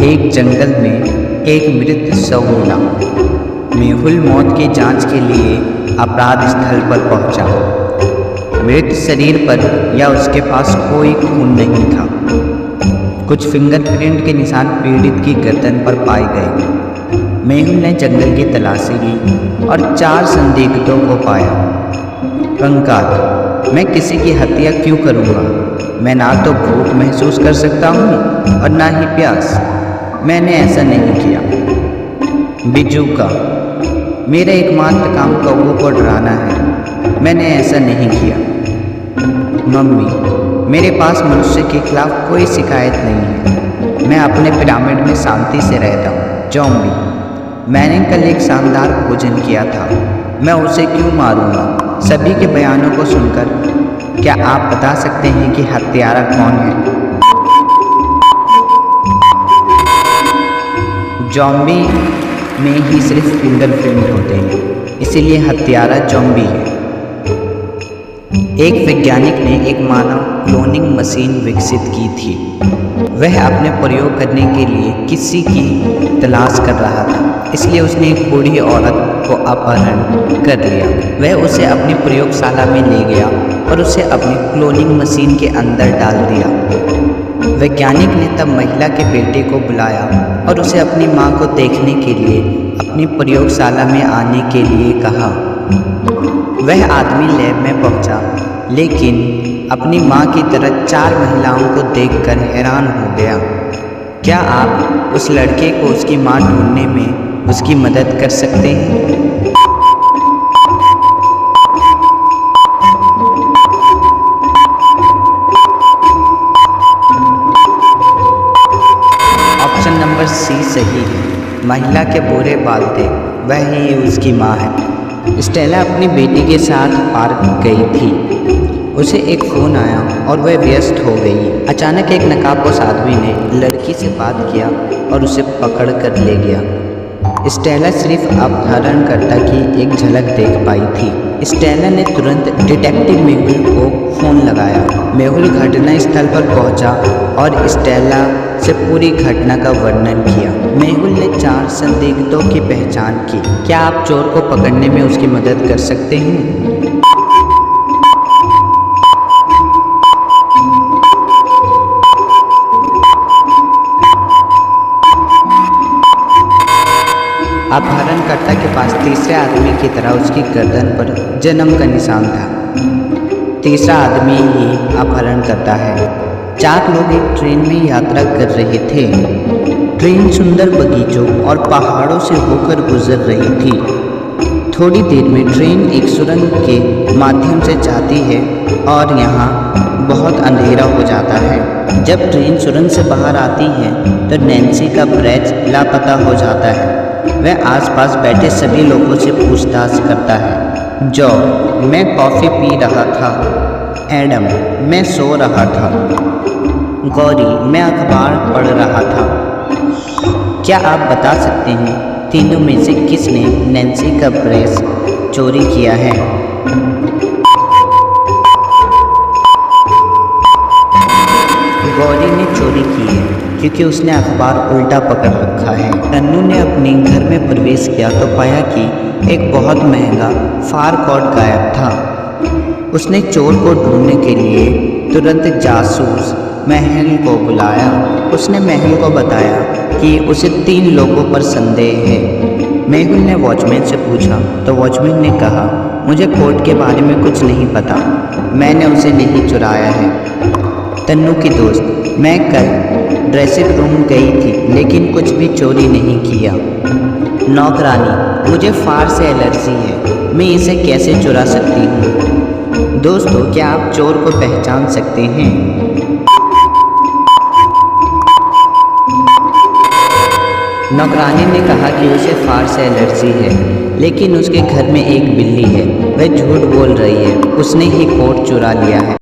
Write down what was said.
एक जंगल में एक मृत शव मिला। मेहुल मौत की जांच के लिए अपराध स्थल पर पहुंचा। मृत शरीर पर या उसके पास कोई खून नहीं था। कुछ फिंगरप्रिंट के निशान पीड़ित की गर्दन पर पाए गए। मेहुल ने जंगल की तलाशी ली और 4 संदिग्धों को पाया। कंकाल, मैं किसी की हत्या क्यों करूँगा? मैं ना तो भूख महसूस कर सकता हूँ और ना ही प्यास। मैंने ऐसा नहीं किया। बिजूका, मेरा एकमात्र काम कौवों को डराना है। मैंने ऐसा नहीं किया। मम्मी, मेरे पास मनुष्य के खिलाफ कोई शिकायत नहीं है। मैं अपने पिरामिड में शांति से रहता हूँ। जॉम्बी, मैंने कल एक शानदार भोजन किया था। मैं उसे क्यों मारूंगा? सभी के बयानों को सुनकर क्या आप बता सकते हैं कि हत्यारा कौन है? जॉम्बी में ही सिर्फ फिंगरप्रिंट होते हैं, इसीलिए हत्यारा जॉम्बी है। एक वैज्ञानिक ने एक मानव क्लोनिंग मशीन विकसित की थी। वह अपने प्रयोग करने के लिए किसी की तलाश कर रहा था, इसलिए उसने एक बूढ़ी औरत को अपहरण कर लिया। वह उसे अपनी प्रयोगशाला में ले गया और उसे अपनी क्लोनिंग मशीन के अंदर डाल दिया। वैज्ञानिक ने तब महिला के बेटे को बुलाया और उसे अपनी मां को देखने के लिए अपनी प्रयोगशाला में आने के लिए कहा। वह आदमी लैब में पहुंचा, लेकिन अपनी मां की तरह 4 महिलाओं को देखकर हैरान हो गया। क्या आप उस लड़के को उसकी मां ढूंढने में उसकी मदद कर सकते हैं? ऑप्शन नंबर सी सही है। महिला के बुरे बाल थे, वह ही उसकी मां है। स्टेला अपनी बेटी के साथ पार्क गई थी। उसे एक फ़ोन आया और वह व्यस्त हो गई। अचानक एक नकाबपोश आदमी ने लड़की से बात किया और उसे पकड़ कर ले गया। स्टेला सिर्फ अपहरणकर्ता की एक झलक देख पाई थी। स्टेला ने तुरंत डिटेक्टिव मेहुल को फ़ोन लगाया। मेहुल घटना स्थल पर पहुंचा और स्टेला से पूरी घटना का वर्णन किया। मेहुल ने 4 संदिग्धों की पहचान की। क्या आप चोर को पकड़ने में उसकी मदद कर सकते हैं? अपहरणकर्ता के पास तीसरे आदमी की तरह उसकी गर्दन पर जन्म का निशान था। तीसरा आदमी ही अपहरण करता है। 4 लोग एक ट्रेन में यात्रा कर रहे थे। ट्रेन सुंदर बगीचों और पहाड़ों से होकर गुजर रही थी। थोड़ी देर में ट्रेन एक सुरंग के माध्यम से जाती है और यहाँ बहुत अंधेरा हो जाता है। जब ट्रेन सुरंग से बाहर आती है तो नैन्सी का ब्रैज लापता हो जाता है। वह आसपास बैठे सभी लोगों से पूछताछ करता है। जॉ, मैं कॉफ़ी पी रहा था। एडम, मैं सो रहा था। गौरी, मैं अखबार पढ़ रहा था। क्या आप बता सकते हैं तीनों में से किसने नैन्सी का ब्रेस चोरी किया है? गौरी ने चोरी की है क्योंकि उसने अखबार उल्टा पकड़ रखा है। तन्नू ने अपने घर में प्रवेश किया तो पाया कि एक बहुत महंगा फार कोट गायब था। उसने चोर को ढूंढने के लिए तुरंत जासूस महल को बुलाया। उसने महल को बताया कि उसे 3 लोगों पर संदेह है। मेहुल ने वॉचमैन से पूछा तो वॉचमैन ने कहा, मुझे कोट के बारे में कुछ नहीं पता, मैंने उसे नहीं चुराया है। तन्नू की दोस्त, मैं कल ड्रेसिंग रूम गई थी लेकिन कुछ भी चोरी नहीं किया। नौकरानी, मुझे फार से एलर्जी है, मैं इसे कैसे चुरा सकती हूँ? दोस्तों, क्या आप चोर को पहचान सकते हैं? नौकरानी ने कहा कि उसे फार से एलर्जी है, लेकिन उसके घर में एक बिल्ली है। वह झूठ बोल रही है, उसने ही कोट चुरा लिया है।